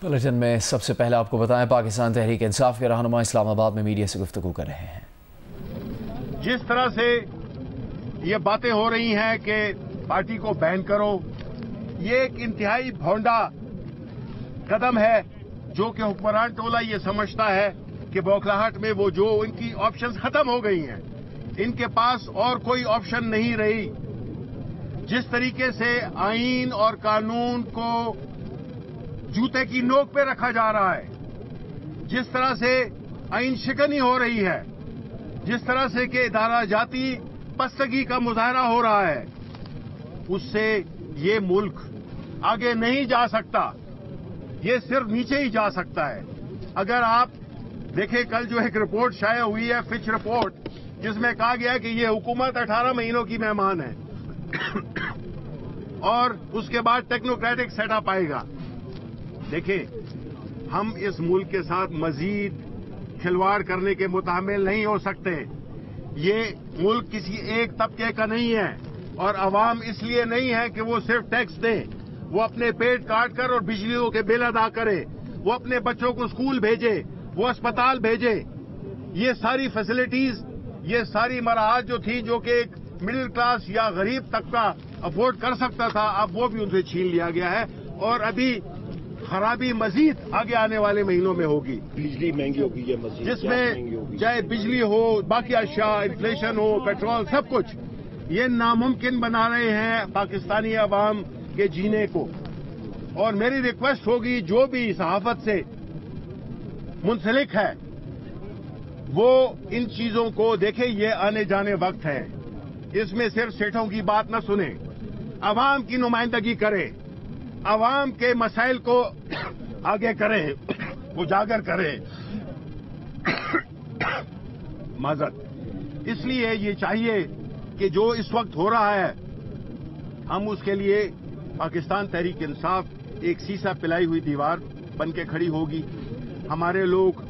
Bulletin में सबसे पहले आपको बताएं, पाकिस्तान तहरीक इंसाफ के रहनुमा इस्लामाबाद में मीडिया से गुफ्तगू कर रहे हैं। जिस तरह से ये बातें हो रही हैं कि पार्टी को बैन करो, ये एक इंतहाई भौंडा कदम है जो कि हुक्मरान टोला ये समझता है कि बौखलाहट में वो जो इनकी ऑप्शंस खत्म हो गई हैं, इनके पास और कोई ऑप्शन नहीं रही। जिस तरीके से आईन और कानून को जूते की नोक पे रखा जा रहा है, जिस तरह से आईन शिकनी हो रही है, जिस तरह से कि इदारा जाती पस्तगी का मुजाहरा हो रहा है, उससे ये मुल्क आगे नहीं जा सकता। ये सिर्फ नीचे ही जा सकता है। अगर आप देखें, कल जो एक रिपोर्ट शाया हुई है, फिच रिपोर्ट, जिसमें कहा गया कि ये हुकूमत 18 महीनों की मेहमान है और उसके बाद टेक्नोक्रेटिक सेटअप आएगा। देखें, हम इस मुल्क के साथ मजीद खिलवाड़ करने के मुतामिल नहीं हो सकते। ये मुल्क किसी एक तबके का नहीं है और अवाम इसलिए नहीं है कि वो सिर्फ टैक्स दें, वो अपने पेट काट कर और बिजलियों के बिल अदा करे, वो अपने बच्चों को स्कूल भेजे, वो अस्पताल भेजे। ये सारी फैसिलिटीज, ये सारी मराहत जो थी, जो कि एक मिडिल क्लास या गरीब तबका अफोर्ड कर सकता था, अब वो भी उनसे छीन लिया गया है और अभी खराबी मजीद आगे आने वाले महीनों में होगी। बिजली महंगी होगी, ये मजीद जिसमें चाहे बिजली हो, बाकी अशिया, इन्फ्लेशन हो, पेट्रोल, सब कुछ ये नामुमकिन बना रहे हैं पाकिस्तानी अवाम के जीने को। और मेरी रिक्वेस्ट होगी, जो भी सहाफत से मुंसलिक है वो इन चीजों को देखे। ये आने जाने वक्त है, इसमें सिर्फ सेठों की बात न सुने, अवाम की नुमाइंदगी करे, अवाम के मसाइल को आगे करें, उजागर करें। माजरत, इसलिए ये चाहिए कि जो इस वक्त हो रहा है, हम उसके लिए पाकिस्तान तहरीक इंसाफ एक सीसा पिलाई हुई दीवार बन के खड़ी होगी। हमारे लोग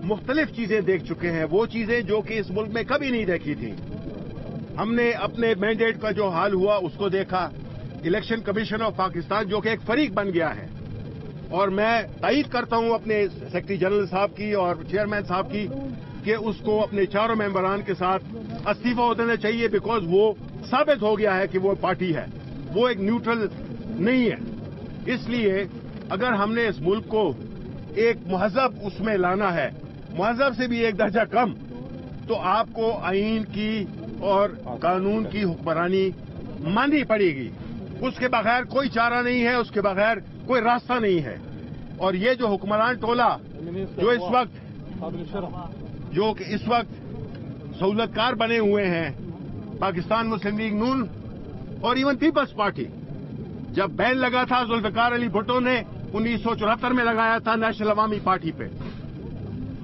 मुख्तलिफ चीजें देख चुके हैं, वो चीजें जो कि इस मुल्क में कभी नहीं देखी थी। हमने अपने मैंडेट का जो हाल हुआ उसको देखा। इलेक्शन कमीशन ऑफ पाकिस्तान जो कि एक फरीक बन गया है, और मैं तायीद करता हूं अपने सेक्रेटरी जनरल साहब की और चेयरमैन साहब की कि उसको अपने चारों मेंबरान के साथ इस्तीफा देना चाहिए, बिकॉज वो साबित हो गया है कि वो पार्टी है, वो एक न्यूट्रल नहीं है। इसलिए अगर हमने इस मुल्क को एक महजब उसमें लाना है, महजब से भी एक दर्जा कम, तो आपको आईन की और कानून की हुक्मरानी माननी पड़ेगी। उसके बगैर कोई चारा नहीं है, उसके बगैर कोई रास्ता नहीं है। और ये जो हुक्मरान टोला जो इस वक्त सहूलतकार बने हुए हैं, पाकिस्तान मुस्लिम लीग नून और इवन पीपल्स पार्टी, जब बैन लगा था जुल्फिकार अली भुट्टो ने 1974 में लगाया था नेशनल अवामी पार्टी पे,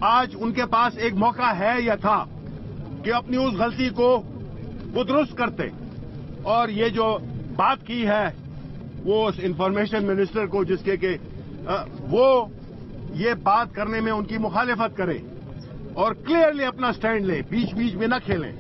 आज उनके पास एक मौका है या था कि अपनी उस गलती को वो दुरुस्त करते। और ये जो बात की है वो इंफॉर्मेशन मिनिस्टर को, जिसके के वो ये बात करने में उनकी मुखालिफत करे और क्लियरली अपना स्टैंड ले, बीच बीच में न खेलें।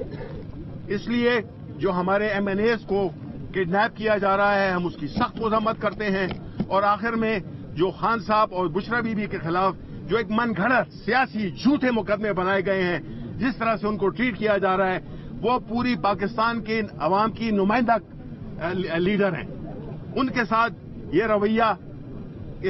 इसलिए जो हमारे एमएनएस को किडनैप किया जा रहा है, हम उसकी सख्त मजम्मत करते हैं। और आखिर में जो खान साहब और बुशरा बीबी के खिलाफ जो एक मनगढ़ंत सियासी झूठे मुकदमे बनाए गए हैं, जिस तरह से उनको ट्रीट किया जा रहा है, वो पूरी पाकिस्तान के अवाम की नुमाइंदा लीडर हैं। उनके साथ ये रवैया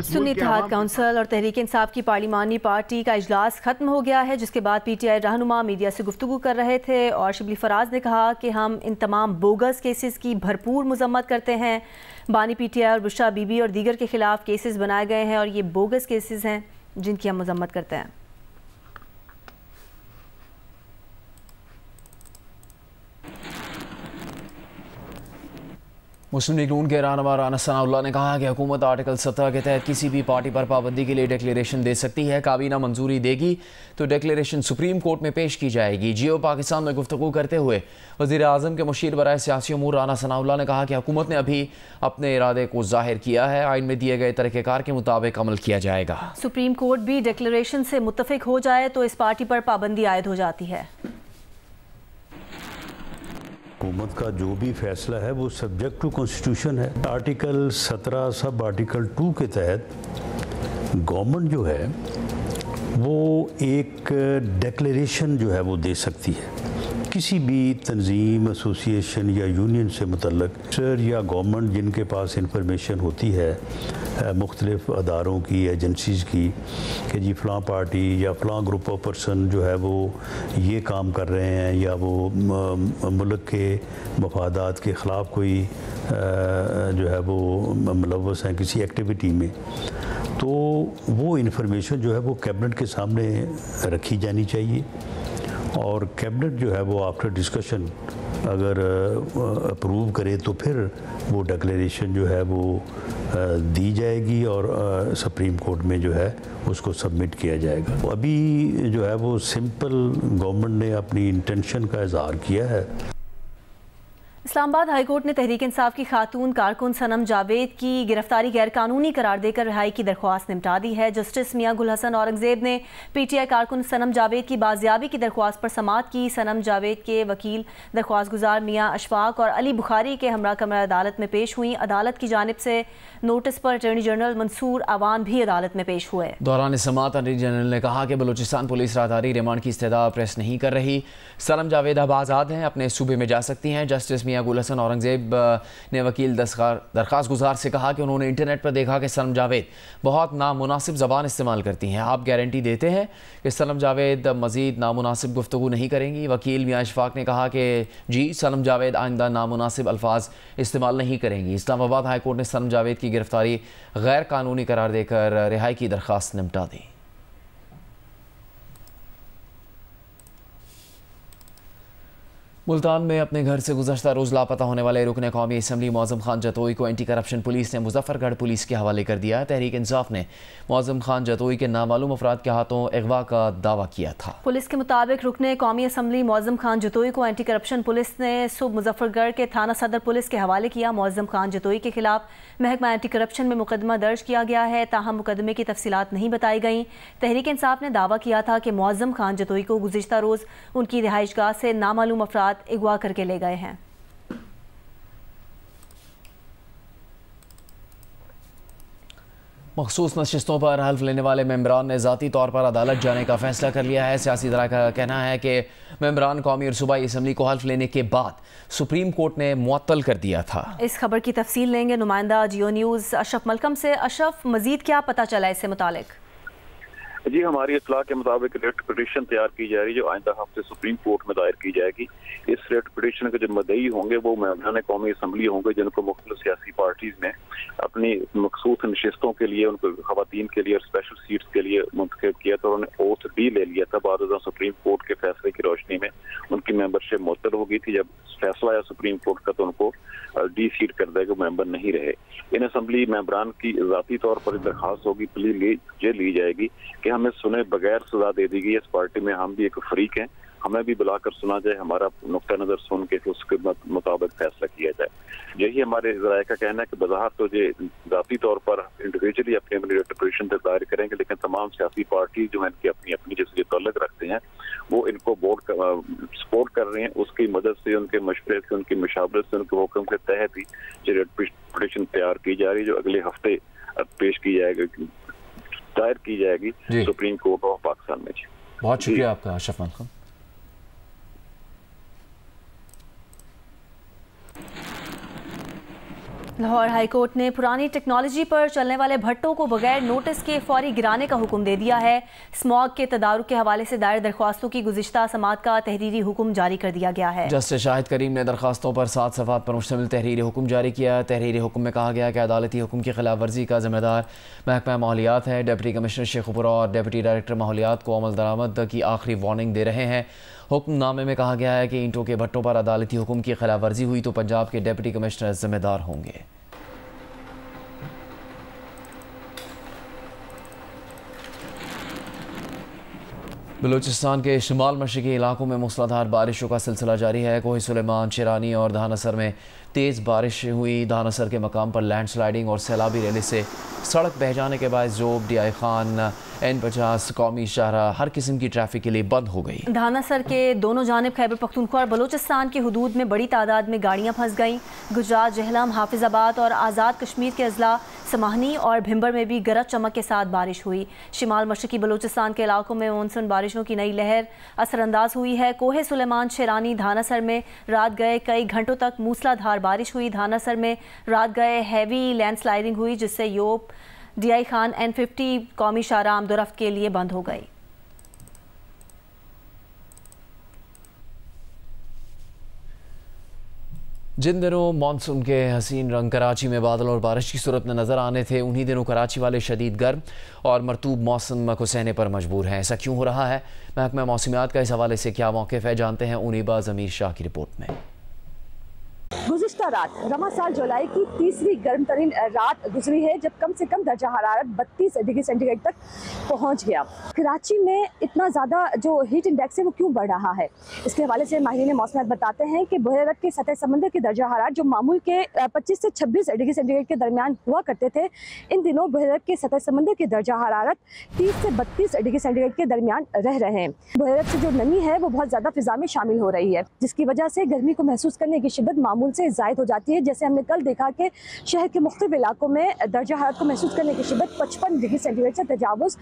सुन्नी इत्तेहाद काउंसिल और तहरीक इंसाफ की पार्लिमानी पार्टी का इजलास खत्म हो गया है, जिसके बाद पीटीआई रहनुमा मीडिया से गुफ्तगू कर रहे थे और शिबली फराज ने कहा कि हम इन तमाम बोगस केसेस की भरपूर मजम्मत करते हैं। बानी पीटीआई और बुशरा बीबी और दीगर के खिलाफ केसेस बनाए गए हैं और ये बोगस केसेस हैं जिनकी हम मजम्मत करते हैं। मुस्लिम लीग नून के रहनुमा राना सनाउल्लाह ने कहा कि हुकूमत आर्टिकल 17 के तहत किसी भी पार्टी पर पाबंदी के लिए डिक्लेरेशन दे सकती है। काबीना मंजूरी देगी तो डिक्लेरेशन सुप्रीम कोर्ट में पेश की जाएगी। जियो पाकिस्तान में गुफ्तगू करते हुए वज़ीर आज़म के मुशीर बराए सियासी उमूर राना सनाउल्लाह ने कहा कि हुकूमत ने अभी अपने इरादे को जाहिर किया है, आइन में दिए गए तरीक़ेकार के मुताबिक अमल किया जाएगा। सुप्रीम कोर्ट भी डिक्लेरेशन से मुत्तफिक हो जाए तो इस पार्टी पर पाबंदी आयद हो जाती है। हुकूमत का जो भी फैसला है वो सब्जेक्ट टू कॉन्स्टिट्यूशन है। आर्टिकल 17 सब आर्टिकल 2 के तहत گورنمنٹ جو ہے وہ ایک ڈیکلیریشن جو ہے وہ دے سکتی ہے کسی بھی تنظیم، ایسوسیشن یا یونین سے متعلق یا گورنمنٹ جن کے پاس انفارمیشن ہوتی ہے مختلف اداروں کی، ایجنسیز کی، کہ جی فلاں پارٹی یا فلاں گروپ آف پرسن جو ہے وہ یہ کام کر رہے ہیں یا وہ ملک کے مفادات کے خلاف کوئی جو ہے وہ ملوث ہیں کسی ایکٹیویٹی میں، تو وہ انفارمیشن جو ہے وہ کیبنٹ کے سامنے رکھی جانی چاہیے، اور کیبنٹ جو ہے وہ آفٹر ڈسکشن اگر اپروو کرے تو پھر وہ ڈکلیریشن جو ہے وہ دی جائے گی اور سپریم کورٹ میں جو ہے اس کو سبمٹ کیا جائے گا۔ ابھی جو ہے وہ سمپل گورنمنٹ نے اپنی انٹینشن کا اظہار کیا ہے۔ اسلام آباد ہائی کورٹ نے تحریک انصاف کی خاتون کارکن صنم جاوید کی گرفتاری غیر قانونی قرار دے کر رہائی کی درخواست نمٹا دی ہے۔ جسٹس میاں گل حسن اورنگزیب نے پی ٹی آئی کارکن صنم جاوید کی بازیابی کی درخواست پر سماعت کی۔ صنم جاوید کے وکیل درخواست گزار میاں اشفاق اور علی بخاری کے ہمراہ کمرہ عدالت میں پیش ہوئیں۔ عدالت کی جانب سے نوٹس پر اٹارنی جنرل منصور عوان بھی عدالت میں پیش ہوئے۔ دوران سماعت اٹارنی جنرل نے کہا کہ بلوچستان پولیس راہداری ریمانڈ کی استدعا پریس نہیں کر رہی۔ صنم جاوید اب آزاد ہیں، اپنے صوبے میں جا سکتی ہیں۔ جسٹس میاں گل حسن اورنگزیب نے وکیل درخواست گزار سے کہا کہ انہوں نے انٹرنیٹ پر دیکھا کہ صنم جاوید بہت نامناسب زبان استعمال کرتی ہیں۔ آپ گارنٹی دیتے ہیں کہ صنم جاوید مزید نامناسب گفتگو نہیں کریں گی؟ وکیل میاں اشفاق نے کہا کہ جی، صنم جاوید آئندہ نامناسب الفاظ استعمال نہیں کریں گی۔ اسلام آباد ہائی کورٹ نے صنم جاوید کی گرفتاری غیر قانونی قرار دے کر رہائی کی درخواست نمٹا دی۔ ملتان میں اپنے گھر سے گزشتہ روز لاپتہ ہونے والے رکن قومی اسمبلی معظم خان جتوئی کو اینٹی کرپشن پولیس نے مظفر گڑھ پولیس کے حوالے کر دیا۔ تحریک انصاف نے معظم خان جتوئی کے نامعلوم افراد کے ہاتھوں اغوا کا دعویٰ کیا تھا۔ پولیس کے مطابق رکن قومی اسمبلی معظم خان جتوئی کو اینٹی کرپشن پولیس نے صبح مظفر گڑھ کے تھانہ صدر پولیس کے حوالے کیا۔ معظم خان جتوئی کے خلاف محکمہ اینٹی کرپشن میں مقدمہ درج کیا گیا ہے، تاہم مقدمے کی تفصیلات نہیں بتائی گئیں۔ تحریک انصاف نے دعویٰ کیا تھا کہ معظم خان جتوئی کو گزشتہ روز ان کی رہائش گاہ سے نامعلوم افراد اغوا کر کے لے گئے ہیں۔ مخصوص نشستوں پر حلف لینے والے ممبران نے ذاتی طور پر عدالت جانے کا فیصلہ کر لیا ہے۔ سیاسی ذرائع کا کہنا ہے کہ ممبران قومی اور صوبائی اسمبلی کو حلف لینے کے بعد سپریم کورٹ نے معطل کر دیا تھا۔ اس خبر کی تفصیل لیں گے نمائندہ جیو نیوز اشرف ملکم سے۔ اشرف، مزید کیا پتہ چلا اس سے متعلق؟ جی، ہماری اطلاع کے مطابق ریٹ پٹیشن تیار کی جا رہی ہے جو آئندہ ہفتے سپریم کورٹ میں دائر کی جائے گی۔ اس ریٹ پٹیشن کے جو مدعی ہوں گے وہ ممبران قومی اسمبلی ہوں گے جن کو مختلف سیاسی پارٹیز نے اپنی مخصوص نشستوں کے لیے، ان کو خواتین کے لیے اور اسپیشل سیٹس کے لیے منتخب کیا تھا، اور انہوں نے اوتھ بھی لے لیا تھا۔ بعد ازاں سپریم کورٹ کے فیصلے کی روشنی میں ان کی ممبرشپ معطل ہو گئی تھی۔ جب فیصلہ آیا سپریم کورٹ کا تو ان کو ڈی سیٹ کر دے کہ ممبر نہیں رہے۔ ان اسمبلی ممبران کی ذاتی طور پر درخواست ہوگی، پلی یہ لی جائے گی کہ ہمیں سنے بغیر سزا دے دی گئی، اس پارٹی میں ہم بھی ایک فریق ہیں، ہمیں بھی بلا کر سنا جائے، ہمارا نقطہ نظر سن کے اس کے مطابق فیصلہ کیا جائے۔ یہی ہمارے ذرائع کا کہنا ہے کہ بظاہر تو یہ ذاتی طور پر انڈیویجولی اپنی ریٹریبیوشن دائر کریں گے، لیکن تمام سیاسی پارٹی جو ہیں ان کی اپنی اپنی جیسے تعلق رکھتے ہیں وہ ان کو سپورٹ کر رہے ہیں۔ اس کی مدد سے، ان کے مشورے سے، ان کی مشاورت سے، ان کے حکم کے تحت ہی یہ ریٹریبیوشن تیار کی جا رہی ہے جو اگلے ہفتے پیش کی جائے گی، دائر کی جائے گی سپریم کورٹ آف پاکستان میں۔ بہت شکریہ آپ کا اشرف ملکم۔ لاہور ہائی کورٹ نے پرانی ٹیکنالوجی پر چلنے والے بھٹوں کو بغیر نوٹس کے فوری گرانے کا حکم دے دیا ہے۔ اسماگ کے تدارک کے حوالے سے دائر درخواستوں کی گزشتہ سماعت کا تحریری حکم جاری کر دیا گیا ہے۔ جسٹس شاہد کریم نے درخواستوں پر 7 صفحات پر مشتمل تحریری حکم جاری کیا۔ تحریری حکم میں کہا گیا کہ عدالتی حکم کی خلاف ورزی کا ذمہ دار محکمہ ماحولیات ہے۔ ڈپٹی کمشنر شیخ پورہ اور ڈپٹی ڈائریکٹر ماحولیات کو عمل درآمد کی آخری وارننگ دے رہے ہیں۔ حکم نامے میں کہا گیا ہے کہ اینٹوں کے بھٹوں پر عدالتی حکم کی خلاف ورزی ہوئی تو پنجاب کے ڈپٹی کمشنر ذمہ دار ہوں گے۔ بلوچستان کے شمال مشرقی علاقوں میں موسلادھار بارشوں کا سلسلہ جاری ہے۔ کوہ سلیمان، شیرانی اور دہانسر میں तेज़ बारिश हुई। दानासर के मकाम पर लैंड स्लाइडिंग और सैलाबी रैली से सड़क बह जाने के बाद जोब, DI खान, N50 कौमी शाहराह हर किस्म की ट्रैफिक के लिए बंद हो गई। दानासर के दोनों जानिब खैबर पख्तूनख्वा और बलूचिस्तान की हदूद में बड़ी तादाद में गाड़ियाँ फंस गईं। गुजरात, जहलम, हाफिजाबाद और आज़ाद कश्मीर के अजला समाहनी और भिम्बर में भी गरज चमक के साथ बारिश हुई। शिमाल मशरकी बलूचिस्तान के इलाकों में मानसून बारिशों की नई लहर असरअंदाज हुई है। कोहे सुलेमान, शेरानी, धानासर में रात गए कई घंटों तक मूसलाधार बारिश हुई। धानासर में रात गए हैवी लैंड स्लाइडिंग हुई, जिससे योब, DI खान, N50 कौमी शाहराह आमदोरफ्त के लिए बंद हो गई। जिन दिनों मानसून के हसीन रंग कराची में बादल और बारिश की सूरत में नज़र आने थे, उन्हीं दिनों कराची वाले शदीद गर्म और मरतूब मौसम को सहने पर मजबूर हैं। ऐसा क्यों हो रहा है? महकमा मौसमियात का इस हवाले से क्या मौक़िफ़ है, जानते हैं उनीबा ज़मीर शाह की रिपोर्ट में। गुज़िश्ता रात रमा साल जुलाई की तीसरी गर्म तरीन रात गुजरी है, जब कम से कम दर्जा हरारत 32 डिग्री सेंटीग्रेड तक पहुंच गया। कराची में इतना ज़्यादा जो हीट इंडेक्स है वो क्यों बढ़ रहा है, इसके हवाले से माहिरीन मौसमियात बताते हैं कि बहरत के सतह समंदर की दर्जा हरारत जो मामूल के 25 से 26 डिग्री सेंटीग्रेड के दरमियान हुआ करते थे, इन दिनों बहरत के सतह समंदर की दर्जा हरारत 30 से 32 डिग्री सेंटीग्रेड के दरमियान रह रहे हैं। बहरत से जो नमी है वो बहुत ज़्यादा फिजा में शामिल हो रही है, जिसकी वजह से गर्मी को महसूस करने की शिद्दत मामूल से ज़ायद हो जाती है। जैसे हमने कल देखा कि शहर के मुख्तलिफ इलाकों में दर्जा हरारत को महसूस करने की शिद्दत 55 डिग्री सेंटीग्रेड से तजावुज़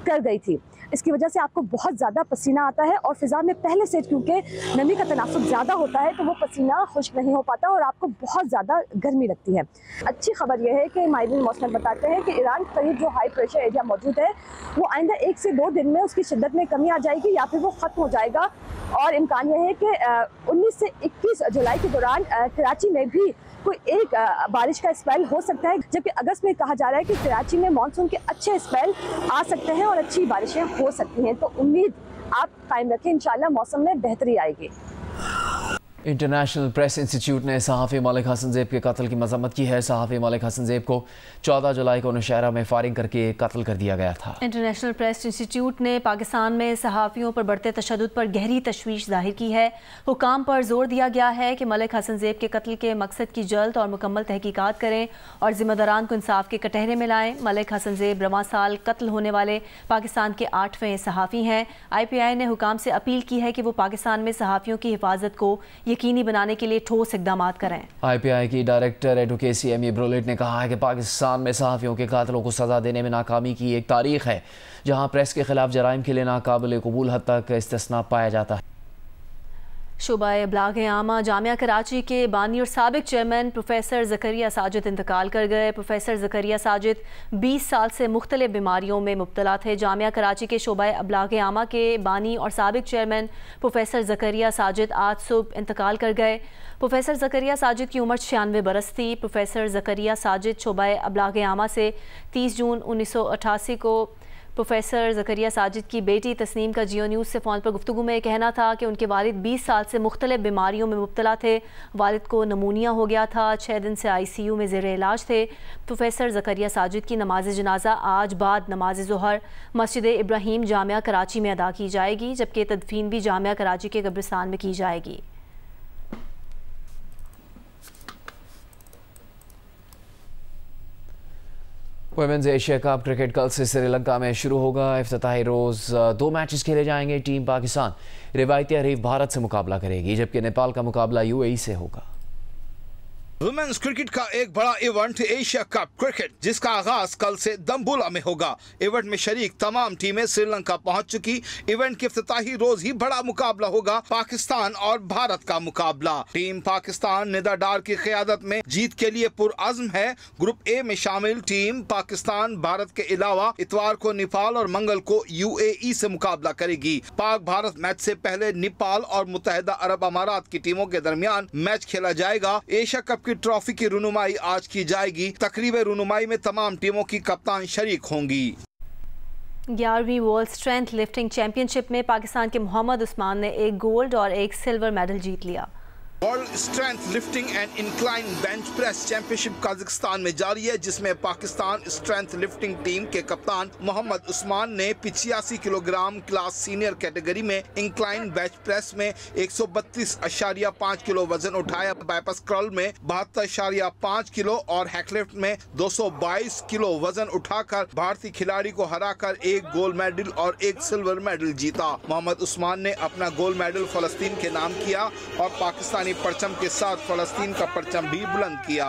कर गई थी। इसकी वजह से आपको बहुत ज़्यादा पसीना आता है और फिज़ा में पहले से क्योंकि नमी का तनासुब ज़्यादा होता है तो वो पसीना खुश्क नहीं हो पाता और आपको बहुत ज़्यादा गर्मी लगती है। अच्छी खबर यह है कि माहिरीन मौसम बताते हैं कि ईरान के करीब जो हाई प्रेशर एरिया मौजूद है वो आइंदा 1 से 2 दिन में उसकी शिद्दत में कमी आ जाएगी या फिर वो ख़त्म हो जाएगा। और इम्कान यह है कि 19 से 21 जुलाई के दौरान कराची में भी कोई एक बारिश का स्पेल हो सकता है, जबकि अगस्त में कहा जा रहा है कि कराची में मानसून के अच्छे स्पेल आ सकते हैं और अच्छी बारिशें हो सकती हैं। तो उम्मीद आप कायम रखें, इंशाल्लाह मौसम में बेहतरी आएगी। इंटरनेशनल प्रेस इंस्टीट्यूट ने सहाफ़ी मलिक हसन ज़ेब के कत्ल की मज़म्मत की है। सहाफ़ी मलिक हसन ज़ेब को 14 जुलाई को नौशहरा में फायरिंग करके कत्ल कर दिया गया था। इंटरनेशनल प्रेस इंस्टीट्यूट ने पाकिस्तान में सहाफ़ियों पर बढ़ते तशद्दुद पर गहरी तशवीश ज़ाहिर की है। हुकाम पर जोर दिया गया है कि मलिक हसन ज़ेब के कत्ल के मकसद की जल्द और मुकम्मल तहकीकात करें और ज़िम्मेदारान को इंसाफ के कटहरे में लाएं। मलिक हसन ज़ेब रवां साल कत्ल होने वाले पाकिस्तान के 8वें सहाफ़ी हैं। IPI ने हुकाम से अपील की है कि वो पाकिस्तान में सहाफ़ियों की हिफाजत को यकीनी बनाने के लिए ठोस इक़दाम करें। IPI की डायरेक्टर एडवोकेसी एमी ब्रोलेट ने कहा है कि पाकिस्तान में सहाफ़ियों के कातिलों को सज़ा देने में नाकामी की एक तारीख है, जहां प्रेस के खिलाफ जराइम के लिए नाकाबिल कबूल हद तक इस्तिस्ना पाया जाता है। शोबा इब्लाग आमा जामिया कराची के बानी और साबिक चेयरमैन प्रोफेसर ज़करिया साजिद इंतकाल कर गए। प्रोफेसर ज़करिया साजिद 20 साल से मुख्तलिफ बीमारियों में मुब्तला थे। जामिया कराची के शोबा इब्लाग आमा के बानी और साबिक चेयरमैन प्रोफेसर ज़करिया साजिद आज सुबह इंतकाल कर गए। प्रोफेसर ज़करिया साजिद की उम्र 96 बरस थी। प्रोफेसर ज़करिया साजिद शोबा इब्लाग आमा से 30 जून 1988 को प्रोफेसर ज़करिया साजिद की बेटी तस्नीम का जियो न्यूज़ से फ़ोन पर गुफ्तगू में कहना था कि उनके वालिद 20 साल से मुख्तलिफ बीमारियों में मुब्तला थे। वालिद को नमूनिया हो गया था, 6 दिन से ICU में ज़ेर इलाज थे। प्रोफेसर ज़करिया साजिद की नमाज जनाजा आज बाद नमाज ज़ोहर मस्जिद इब्राहीम जामिया कराची में अदा की जाएगी, जबकि तदफीन भी जामिया कराची के कब्रिस्तान में की जाएगी। वुमेन्स एशिया कप क्रिकेट कल से श्रीलंका में शुरू होगा। इफ्तिताही रोज़ 2 मैचेस खेले जाएंगे। टीम पाकिस्तान रिवायती हरीफ भारत से मुकाबला करेगी, जबकि नेपाल का मुकाबला UAE से होगा। वुमेन्स क्रिकेट का एक बड़ा इवेंट एशिया कप क्रिकेट, जिसका आगाज कल से दम्बुला में होगा। इवेंट में शरीक तमाम टीमें श्रीलंका पहुंच चुकी। इवेंट के इफ्तिताही रोज ही बड़ा मुकाबला होगा, पाकिस्तान और भारत का मुकाबला। टीम पाकिस्तान निदा डार की क़यादत में जीत के लिए पुरअज़्म है। ग्रुप ए में शामिल टीम पाकिस्तान भारत के अलावा इतवार को नेपाल और मंगल को UAE से मुकाबला करेगी। पाक भारत मैच से पहले नेपाल और मुत्तहिदा अरब अमारात की टीमों के दरमियान मैच खेला जाएगा। एशिया कप की ट्रॉफी की रुनुमाई आज की जाएगी। तकरीब रुनुमाई में तमाम टीमों की कप्तान शरीक होंगी। 11वीं वर्ल्ड स्ट्रेंथ लिफ्टिंग चैंपियनशिप में पाकिस्तान के मोहम्मद उस्मान ने 1 गोल्ड और 1 सिल्वर मेडल जीत लिया। World strength lifting and incline bench press championship Kazakhstan में जारी है, जिसमें पाकिस्तान स्ट्रेंथ लिफ्टिंग टीम के कप्तान मोहम्मद उस्मान ने 85 किलोग्राम क्लास सीनियर कैटेगरी में इंक्लाइन बेंच प्रेस में 132.5 किलो वजन उठाया। बाइपास कर्ल में 72.5 किलो और हैकलिफ्ट में 222 किलो वजन उठाकर भारतीय खिलाड़ी को हराकर एक गोल्ड मेडल और एक सिल्वर मेडल जीता। मोहम्मद उस्मान ने अपना गोल्ड मेडल फलस्तीन के नाम किया और पाकिस्तानी परचम के साथ फलस्तीन का परचम भी बुलंद किया।